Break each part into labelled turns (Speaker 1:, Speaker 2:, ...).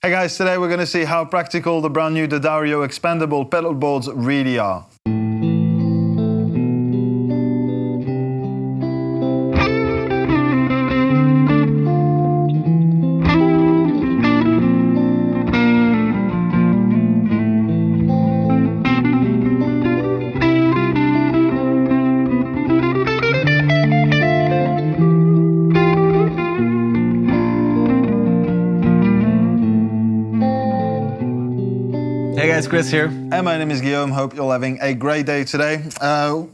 Speaker 1: Hey guys, today we're going to see how practical the brand new Daddario expandable pedal boards really are.
Speaker 2: Hey guys, Kris here.
Speaker 1: And my name is Guillaume. Hope you're having a great day today.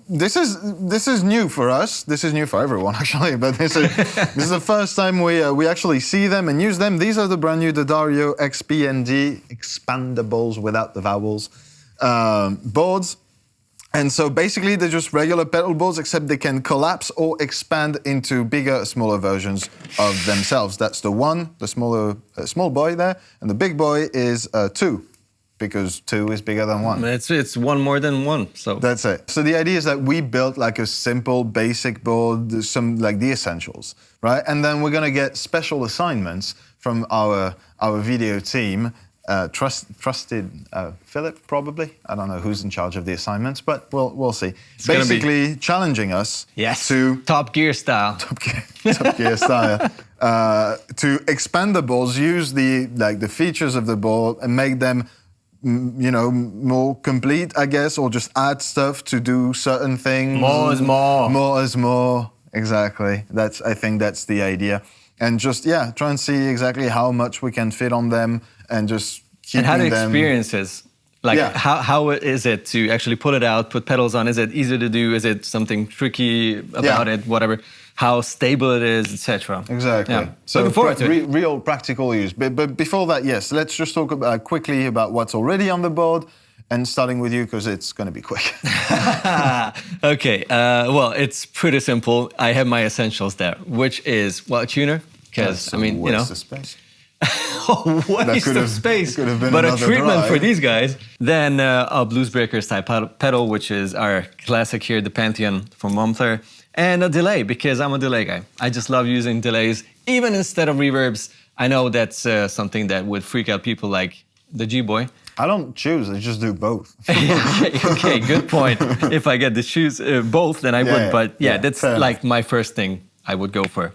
Speaker 1: This is new for us. This is new for everyone actually, but this is the first time we actually see them and use them. These are the brand new Daddario XPND expandables without the vowels boards. And so basically they're just regular pedal boards, except they can collapse or expand into bigger, smaller versions of themselves. That's the one, the smaller small boy there, and the big boy is 2. Because 2 is bigger than 1.
Speaker 2: It's one more than one, so.
Speaker 1: That's it. So the idea is that we built like a simple, basic board, some like the essentials, right? And then we're gonna get special assignments from our video team, trusted Philip, probably. I don't know who's in charge of the assignments, but we'll see.
Speaker 2: It's
Speaker 1: basically challenging us to
Speaker 2: Top Gear style.
Speaker 1: Top Gear style. To expandables, use the features of the board and make them, you know, more complete, I guess, or just add stuff to do certain things.
Speaker 2: More is more.
Speaker 1: More is more, exactly. I think that's the idea. And just, try and see exactly how much we can fit on them and just keep them.
Speaker 2: And how the experience is. Like, how is it to actually pull it out, put pedals on? Is it easy to do? Is it something tricky about it, whatever? How stable it is, etc.
Speaker 1: Exactly.
Speaker 2: Yeah.
Speaker 1: So
Speaker 2: looking forward to it.
Speaker 1: Real practical use. But before that, yes, let's just talk quickly about what's already on the board, and starting with you because it's going to be quick.
Speaker 2: Okay. Well, it's pretty simple. I have my essentials there, which is a tuner, because I mean, you know.
Speaker 1: The space.
Speaker 2: Waste of space,
Speaker 1: could have been
Speaker 2: but a
Speaker 1: another
Speaker 2: treatment
Speaker 1: drive
Speaker 2: for these guys. Then a Blues Breakers type pedal, which is our classic here, the Pantheon from Mumbler, and a delay, because I'm a delay guy. I just love using delays, even instead of reverbs. I know that's something that would freak out people like the G-Boy.
Speaker 1: I don't choose, I just do both.
Speaker 2: Okay, good point. If I get to choose both, then I would, but that's like my first thing I would go for.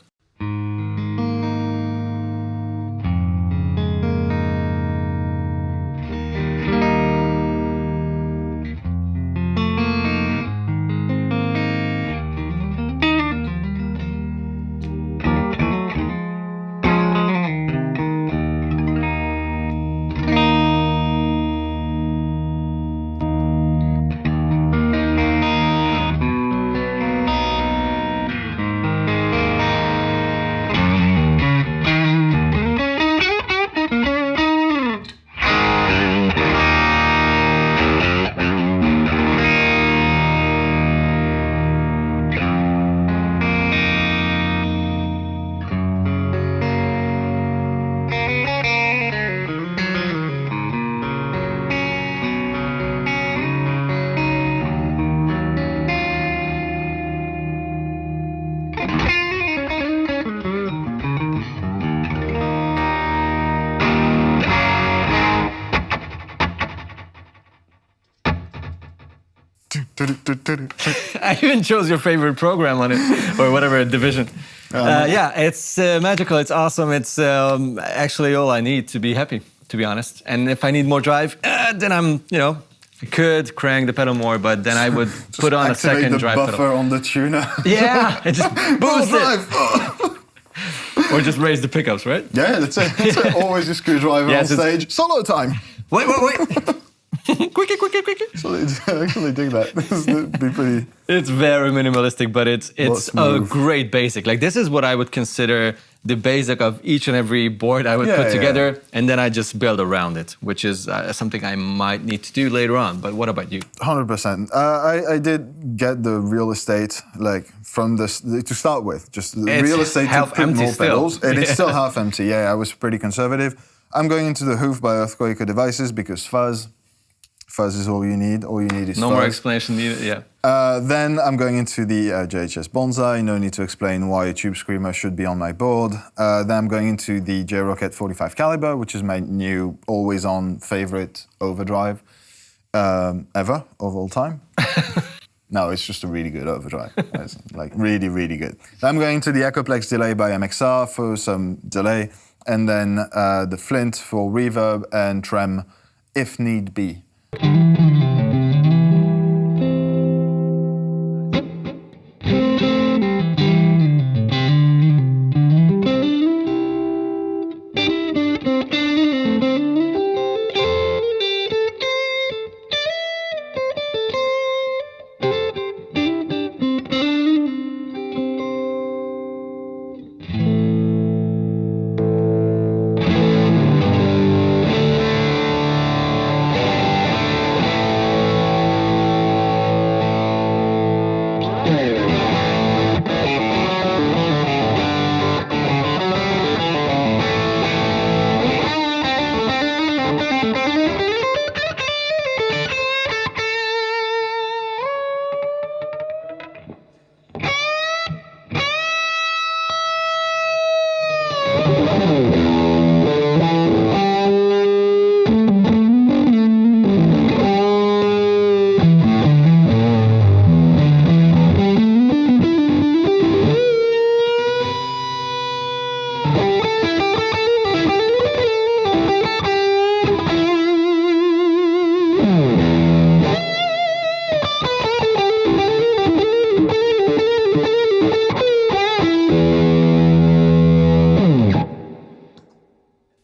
Speaker 2: I even chose your favorite program on it, or whatever division. It's magical, it's awesome. It's actually all I need to be happy, to be honest. And if I need more drive, then I'm, I could crank the pedal more, but then I would put on a second drive pedal.
Speaker 1: Activate the buffer on the tuner.
Speaker 2: Yeah, and just boost it. Or just raise the pickups, right?
Speaker 1: Yeah, that's it. Always a screwdriver on stage. Solo time.
Speaker 2: Wait. Quickie.
Speaker 1: So I actually dig that. This would be pretty.
Speaker 2: It's very minimalistic, but it's a great basic. Like, this is what I would consider the basic of each and every board I would put together, and then I just build around it, which is something I might need to do later on. But what about you?
Speaker 1: 100%. I did get the real estate, like, from this to start with. Just the real estate to put more pedals. And it's still half empty. Yeah, I was pretty conservative. I'm going into the Hoof by Earthquaker devices because fuzz Fuzz is all you need. All you need is
Speaker 2: No
Speaker 1: fuzz.
Speaker 2: more explanation needed, yeah.
Speaker 1: Then I'm going into the JHS Bonsai. No need to explain why a Tube Screamer should be on my board. Then I'm going into the J-Rocket 45 caliber, which is my new always-on favorite overdrive ever of all time. No, it's just a really good overdrive. It's like really, really good. Then I'm going to the Echoplex delay by MXR for some delay, and then the Flint for reverb and trem if need be.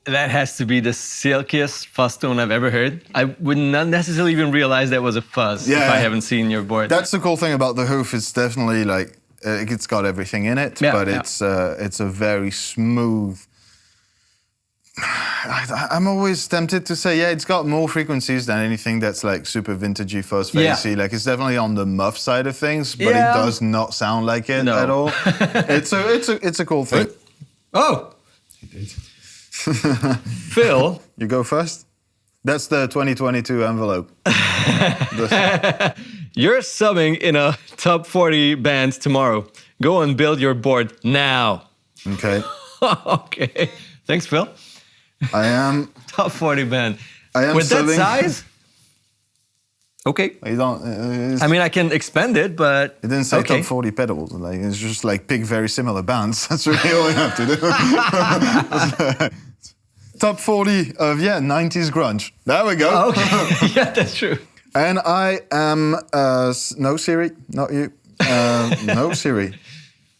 Speaker 2: That has to be the silkiest fuzz tone I've ever heard. I would not necessarily even realize that was a fuzz if I haven't seen your board.
Speaker 1: That's the cool thing about the hoof. It's definitely like, it's got everything in it, but it's a very smooth. I'm always tempted to say, it's got more frequencies than anything that's like super vintagey, fuzz facey. Like it's definitely on the muff side of things, but it does not sound like it at all. It's a cool thing.
Speaker 2: Oh,
Speaker 1: He did.
Speaker 2: Phil,
Speaker 1: you go first. That's the 2022 envelope.
Speaker 2: You're subbing in a top 40 band tomorrow. Go and build your board now.
Speaker 1: Okay.
Speaker 2: Okay. Thanks, Phil.
Speaker 1: I am
Speaker 2: top 40 band.
Speaker 1: I am
Speaker 2: with
Speaker 1: subbing.
Speaker 2: that size. Okay.
Speaker 1: You don't.
Speaker 2: I mean, I can expand it, but
Speaker 1: it didn't say top 40 pedals. Like it's just like pick very similar bands. That's really all you have to do. Top 40 of 90s grunge. There we go.
Speaker 2: Oh, okay. Yeah, that's true.
Speaker 1: And I am no Siri, not you. No Siri.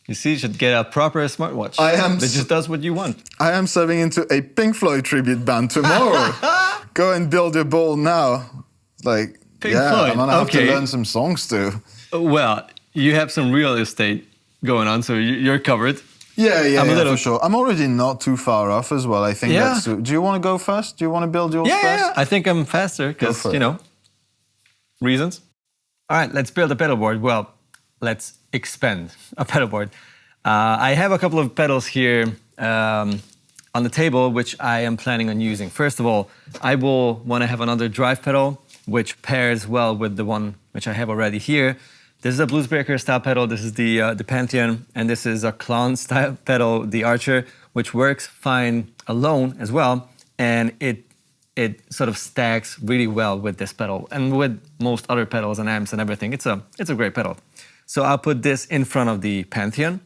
Speaker 2: You see, you should get a proper smartwatch. That just does what you want.
Speaker 1: I am subbing into a Pink Floyd tribute band tomorrow. Go and build your ball now. Like,
Speaker 2: Pink Floyd.
Speaker 1: I'm gonna have to learn some songs too.
Speaker 2: Well, you have some real estate going on, so you're covered.
Speaker 1: Yeah, for sure. I'm already not too far off as well. I think that's. Do you want to go first? Do you want to build yours first?
Speaker 2: Yeah, I think I'm faster because, reasons. All right, let's build a pedal board. Well, let's expand a pedal board. I have a couple of pedals here on the table, which I am planning on using. First of all, I will want to have another drive pedal, which pairs well with the one which I have already here. This is a Bluesbreaker style pedal. This is the Pantheon, and this is a clown style pedal, the Archer, which works fine alone as well, and it sort of stacks really well with this pedal and with most other pedals and amps and everything. It's a great pedal. So I'll put this in front of the Pantheon,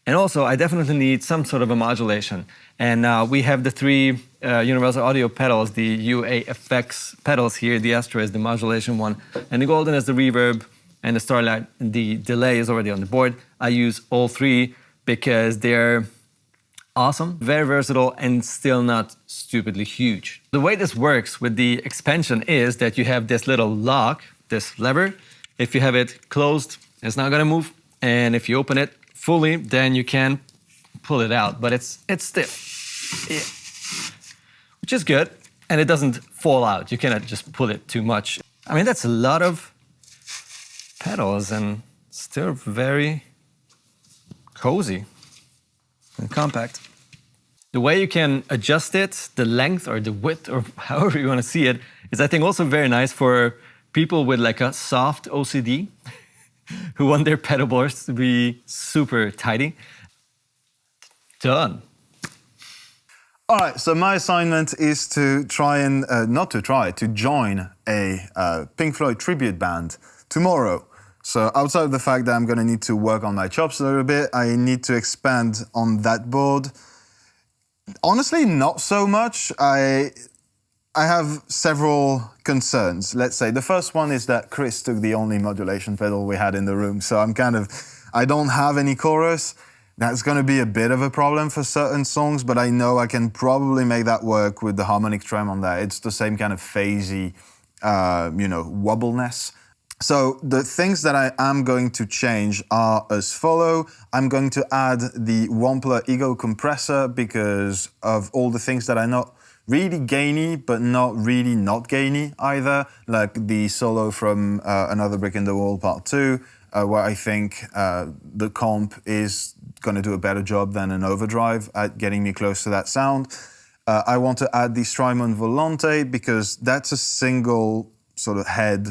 Speaker 2: and also I definitely need some sort of a modulation. And we have the three Universal Audio pedals, the UAFX pedals here. The Astra is the modulation one, and the Golden is the reverb. And the Starlight, the delay is already on the board. I use all three because they're awesome, very versatile, and still not stupidly huge. The way this works with the expansion is that you have this little lock, this lever. If you have it closed, it's not gonna move. And if you open it fully, then you can pull it out, but it's stiff, which is good. And it doesn't fall out. You cannot just pull it too much. I mean, that's a lot of pedals and still very cozy and compact. The way you can adjust it, the length or the width or however you want to see it, is I think also very nice for people with like a soft OCD who want their pedalboards to be super tidy. Done.
Speaker 1: All right, so my assignment is to try and, to join a Pink Floyd tribute band tomorrow. So outside of the fact that I'm gonna need to work on my chops a little bit, I need to expand on that board. Honestly, not so much. I have several concerns. Let's say the first one is that Kris took the only modulation pedal we had in the room. So I don't have any chorus. That's going to be a bit of a problem for certain songs, but I know I can probably make that work with the harmonic trem on that. It's the same kind of phasey, wobbleness. So the things that I am going to change are as follow. I'm going to add the Wampler Ego compressor because of all the things that are not really gainy, but not really not gainy either, like the solo from Another Brick in the Wall Part 2, where I think the comp is going to do a better job than an overdrive at getting me close to that sound. I want to add the Strymon Volante because that's a single sort of head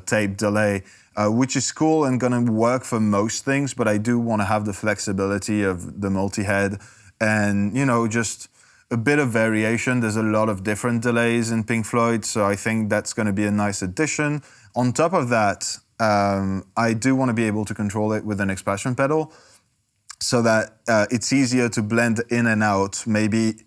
Speaker 1: tape delay, which is cool and going to work for most things, but I do want to have the flexibility of the multi-head and, just a bit of variation. There's a lot of different delays in Pink Floyd, so I think that's going to be a nice addition. On top of that, I do want to be able to control it with an expression pedal so that it's easier to blend in and out, maybe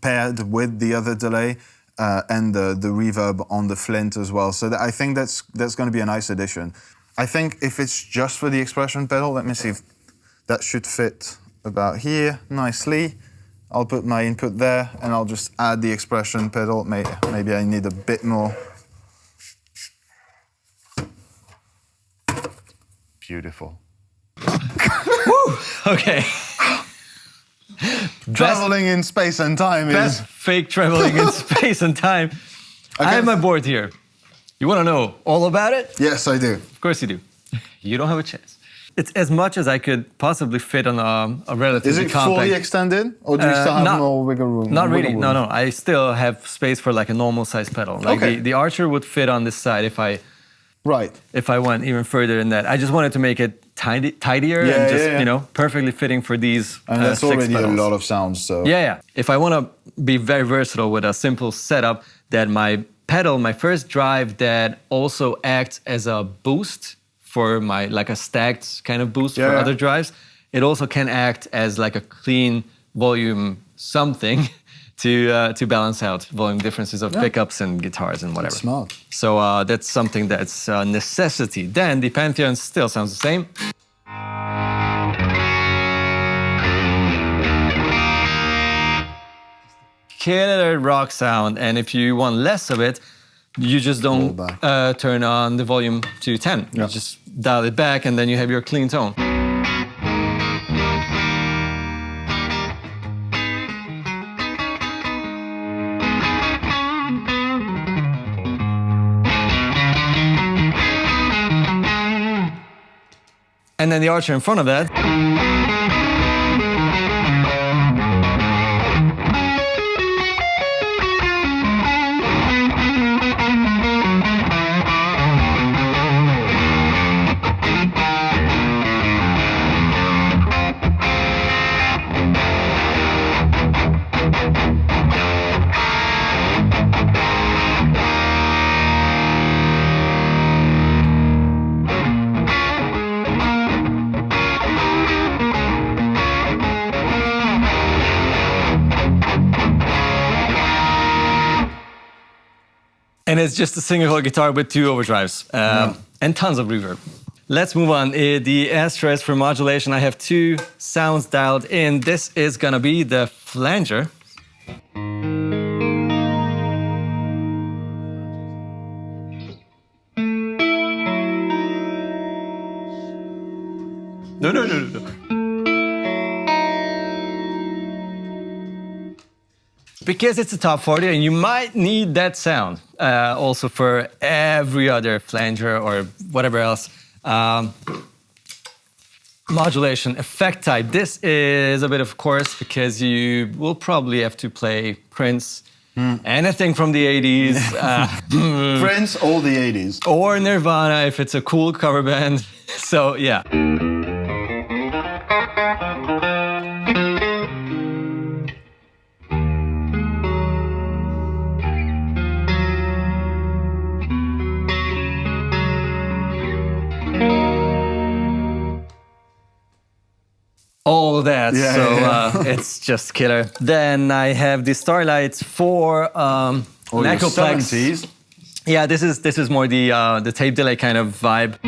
Speaker 1: paired with the other delay and the reverb on the Flint as well. So I think that's going to be a nice addition. I think if it's just for the expression pedal, let me see if that should fit about here nicely. I'll put my input there and I'll just add the expression pedal. Maybe I need a bit more. Beautiful.
Speaker 2: Woo! Okay.
Speaker 1: Traveling in space and time
Speaker 2: best
Speaker 1: is...
Speaker 2: fake traveling in space and time. Okay. I have my board here. You want to know all about it?
Speaker 1: Yes, I do.
Speaker 2: Of course you do. You don't have a chance. It's as much as I could possibly fit on a relatively
Speaker 1: compact. Is it
Speaker 2: compact.
Speaker 1: fully extended, or do you still have more wiggle room?
Speaker 2: Not really. No. I still have space for like a normal size pedal. Like the Archer would fit on this side if I went even further than that. I just wanted to make it tidier and just perfectly fitting for these.
Speaker 1: And that's already
Speaker 2: pedals.
Speaker 1: a lot of sounds. So
Speaker 2: yeah. If I want to be very versatile with a simple setup, that my pedal, my first drive, that also acts as a boost for my a stacked kind of boost for other drives. It also can act as like a clean volume something to balance out volume differences of pickups and guitars and whatever.
Speaker 1: That's smart.
Speaker 2: So that's something that's a necessity. Then the Pantheon still sounds the same. Killer rock sound, and if you want less of it, you just don't turn on the volume to 10. You just dial it back and then you have your clean tone. And then the Archer in front of that. And it's just a single guitar with 2 overdrives and tons of reverb. Let's move on. The Astros for modulation, I have 2 sounds dialed in. This is gonna be the flanger. No. Because it's a top 40 and you might need that sound also for every other flanger or whatever else. Modulation, effect type. This is a bit of course because you will probably have to play Prince, anything from the 80s.
Speaker 1: Prince or the 80s.
Speaker 2: Or Nirvana if it's a cool cover band. So yeah. All that, it's just killer. Then I have the Starlights for Necroplex.
Speaker 1: 70s.
Speaker 2: Yeah, this is more the tape delay kind of vibe.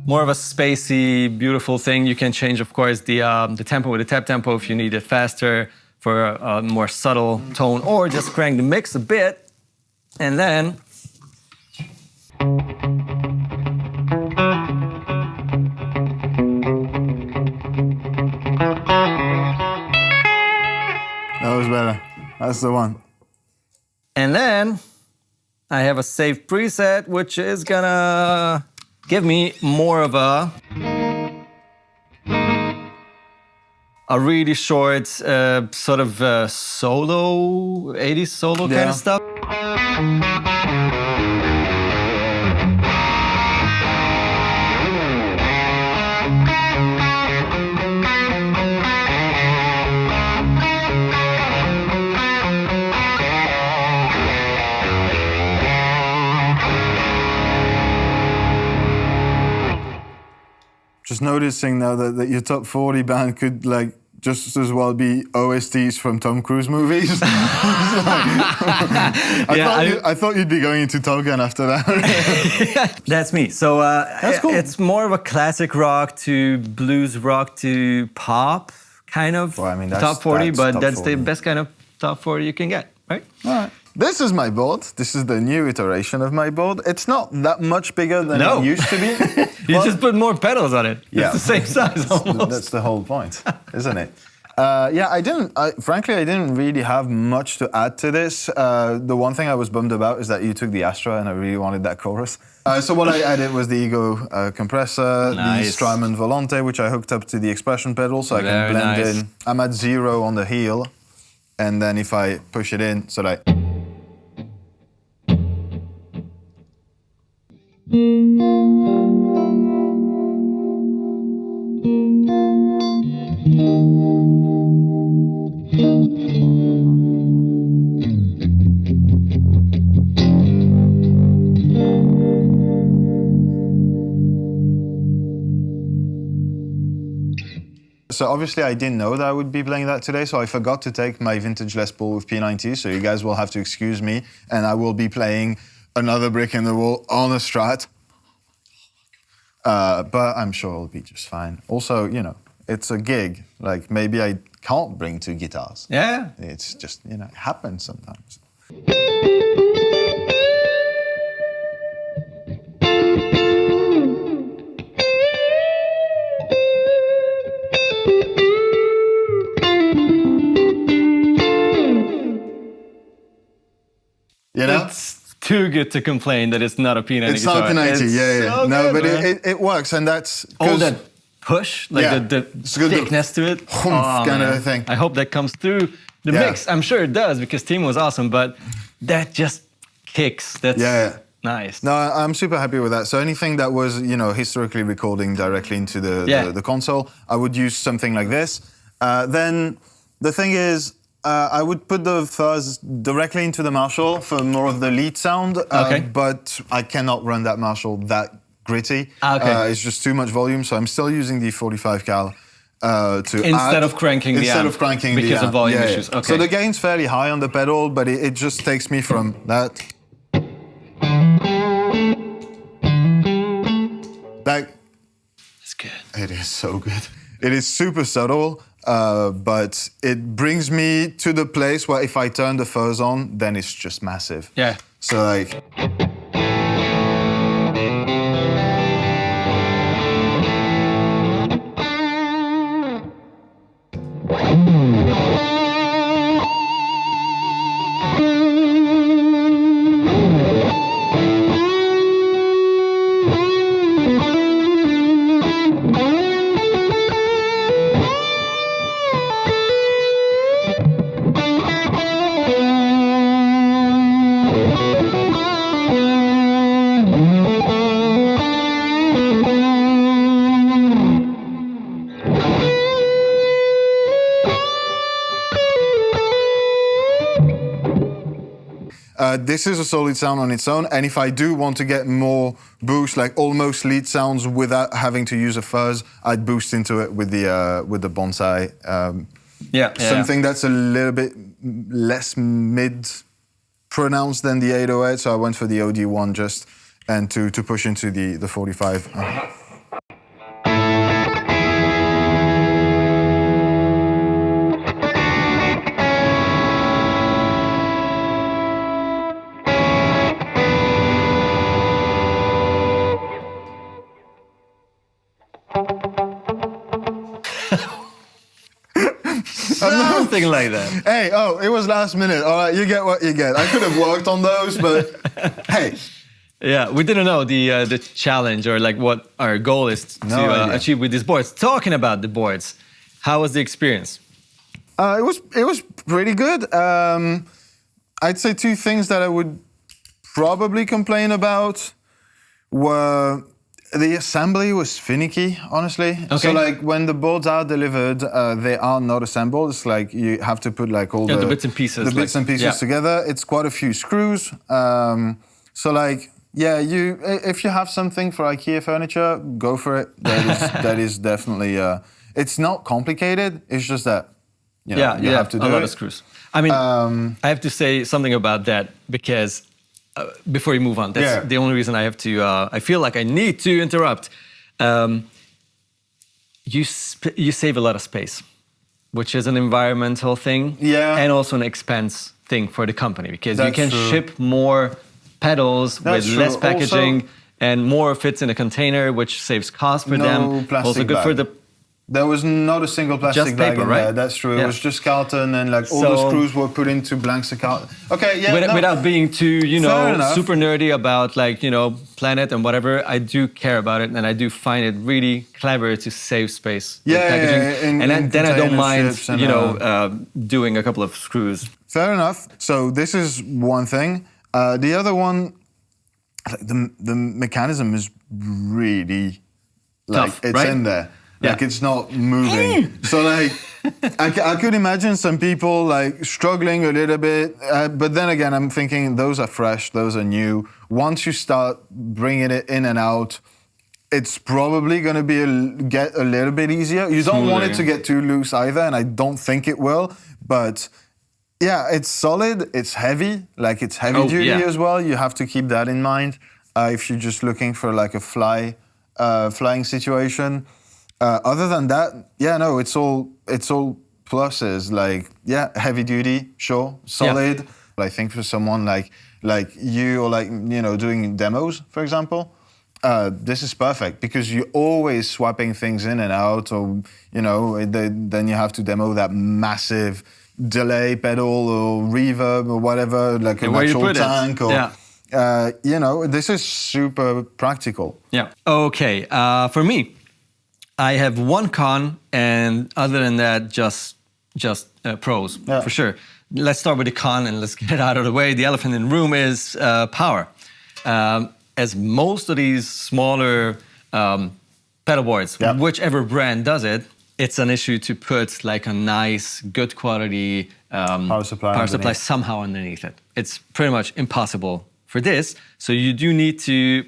Speaker 2: More of a spacey, beautiful thing. You can change, of course, the tempo with the tap tempo if you need it faster for a more subtle tone, or just crank the mix a bit. And then
Speaker 1: that was better. That's the one.
Speaker 2: And then I have a saved preset, which is gonna give me more of a really short sort of solo, 80s solo kind of stuff.
Speaker 1: Just noticing now that your top 40 band could like just as well be OSTs from Tom Cruise movies. I thought you'd be going into Top Gun after that.
Speaker 2: That's me. So
Speaker 1: That's cool.
Speaker 2: It's more of a classic rock to blues rock to pop kind of
Speaker 1: Well, I mean,
Speaker 2: top 40,
Speaker 1: that's
Speaker 2: but
Speaker 1: top
Speaker 2: that's
Speaker 1: 40.
Speaker 2: the best kind of top 40 you can get, right?
Speaker 1: All right. This is my board. This is the new iteration of my board. It's not that much bigger than it used to be.
Speaker 2: You just put more pedals on it.
Speaker 1: Yeah.
Speaker 2: It's the same size almost.
Speaker 1: That's the whole point, isn't it? Frankly, I didn't really have much to add to this. The one thing I was bummed about is that you took the Astra and I really wanted that chorus. So what I added was the Ego compressor, the Strymon Volante, which I hooked up to the expression pedal so I can blend in. I'm at 0 on the heel, and then if I push it in, so that So obviously I didn't know that I would be playing that today, so I forgot to take my vintage Les Paul with P90, so you guys will have to excuse me, and I will be playing another brick in the wall on a Strat. But I'm sure it'll be just fine. Also, you know, it's a gig. Like, maybe I can't bring 2 guitars.
Speaker 2: Yeah.
Speaker 1: It's just, you know, it happens sometimes. You know?
Speaker 2: It's too good to complain that it's not a P90
Speaker 1: It's
Speaker 2: guitar.
Speaker 1: not a P90, yeah.
Speaker 2: So
Speaker 1: No,
Speaker 2: good,
Speaker 1: but
Speaker 2: man.
Speaker 1: it works, and that's...
Speaker 2: All that push, like the
Speaker 1: It's good,
Speaker 2: thickness to it.
Speaker 1: humph kind of thing.
Speaker 2: I hope that comes through the mix. I'm sure it does because Team was awesome, but that just kicks. That's nice.
Speaker 1: No, I'm super happy with that. So anything that was, you know, historically recording directly into the console, I would use something like this. Then the thing is, I would put the fuzz directly into the Marshall for more of the lead sound, but I cannot run that Marshall that gritty. It's just too much volume, so I'm still using the 45 cal
Speaker 2: instead of cranking the amp, because of volume issues. Okay.
Speaker 1: So the gain's fairly high on the pedal, but it just takes me from that.
Speaker 2: It's good.
Speaker 1: It is so good. It is super subtle, but it brings me to the place where if I turn the fuzz on, then it's just massive.
Speaker 2: Yeah.
Speaker 1: So like... This is a solid sound on its own, and if I do want to get more boost, like almost lead sounds without having to use a fuzz, I'd boost into it with the bonsai. Something that's a little bit less mid-pronounced than the 808, so I went for the OD1 just, and to push into the 45.
Speaker 2: Something like that.
Speaker 1: Hey, it was last minute. All right, you get what you get. I could have worked on those, but hey.
Speaker 2: Yeah, we didn't know the challenge or like what our goal is to achieve with these boards. Talking about the boards, how was the experience?
Speaker 1: It was pretty good. I'd say two things that I would probably complain about were the assembly was finicky, honestly.
Speaker 2: Okay.
Speaker 1: So like when the boards are delivered, they are not assembled. It's like you have to put like all
Speaker 2: the bits and pieces.
Speaker 1: The bits and pieces together. It's quite a few screws. So like, yeah, if you have something for IKEA furniture, go for it. That is definitely. It's not complicated. It's just that you have to do
Speaker 2: a lot of screws. I mean, I have to say something about that because. Before you move on, that's the only reason I have to. I feel like I need to interrupt. You save a lot of space, which is an environmental thing, and also an expense thing for the company because you can ship more pedals with less packaging, also, and more fits in a container, which saves cost for them. Also good for the.
Speaker 1: There was not a single plastic bag in there. That's true. It was just carton, and like all the screws were put into blanks of carton. Okay,
Speaker 2: without being too, super nerdy about like planet and whatever, I do care about it, and I do find it really clever to save space. Packaging. And then I don't mind, doing a couple of screws.
Speaker 1: Fair enough. So this is one thing. The other one, the mechanism is really
Speaker 2: tough,
Speaker 1: it's in there. Like it's not moving. So like, I could imagine some people like struggling a little bit. But then again, I'm thinking those are fresh, those are new. Once you start bringing it in and out, it's probably going to get a little bit easier. You don't want it to get too loose either, and I don't think it will. But yeah, it's solid. It's heavy. Like it's heavy duty as well. You have to keep that in mind if you're just looking for like a flying situation. Other than that, it's all pluses. Like, heavy duty, sure, solid. Yeah. I think for someone like you or like doing demos, for example, this is perfect because you're always swapping things in and out, or then you have to demo that massive delay pedal or reverb or whatever, like an actual tank or. This is super practical.
Speaker 2: Yeah. Okay. For me. I have one con, and other than that, just pros, for sure. Let's start with the con, and let's get it out of the way. The elephant in the room is power. As most of these smaller pedal boards, whichever brand does it, it's an issue to put like a nice, good quality power supply somehow underneath it. It's pretty much impossible for this. So you do need to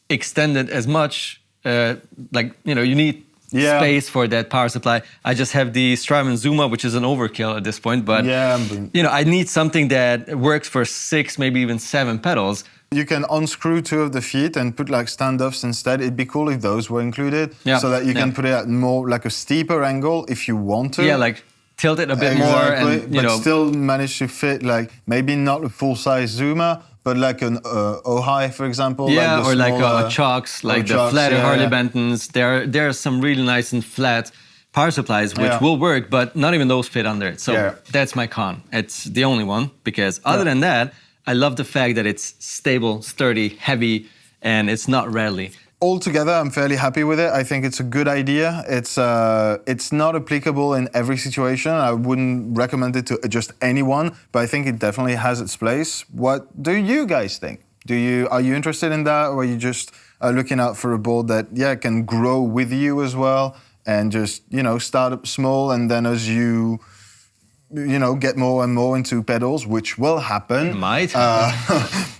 Speaker 2: extend it as much, you need space for that power supply. I just have the Strymon Zuma, which is an overkill at this point, but I need something that works for 6, maybe even 7 pedals.
Speaker 1: You can unscrew 2 of the feet and put like standoffs instead. It'd be cool if those were included, so that you can put it at more like a steeper angle if you want to.
Speaker 2: Yeah, like tilt it a bit more, and
Speaker 1: but still manage to fit like maybe not a full-size Zuma, but like an Ojai, for example.
Speaker 2: Yeah,
Speaker 1: like
Speaker 2: or like a Chalks, like the flatter Harley Bentons. There are some really nice and flat power supplies which will work, but not even those fit under it. So that's my con. It's the only one, because other than that, I love the fact that it's stable, sturdy, heavy, and it's not rattly.
Speaker 1: Altogether, I'm fairly happy with it. I think it's a good idea. It's not applicable in every situation. I wouldn't recommend it to just anyone, but I think it definitely has its place. What do you guys think? Are you interested in that, or are you just looking out for a board that can grow with you as well, and just start up small, and then as you get more and more into pedals, which will happen.
Speaker 2: Might.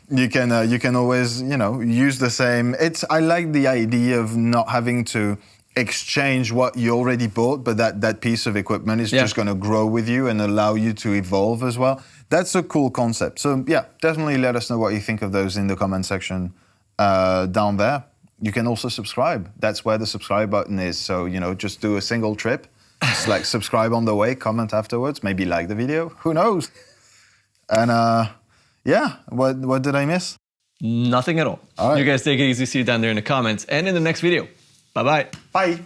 Speaker 1: You can always use the same. I like the idea of not having to exchange what you already bought, but that piece of equipment is just going to grow with you and allow you to evolve as well. That's a cool concept. So yeah, definitely let us know what you think of those in the comment section down there. You can also subscribe. That's where the subscribe button is. So just do a single trip, select subscribe on the way, comment afterwards, maybe like the video. Who knows? And yeah, what did I miss?
Speaker 2: Nothing at all.
Speaker 1: All right.
Speaker 2: You guys take it easy. See you down there in the comments and in the next video. Bye-bye.
Speaker 1: Bye.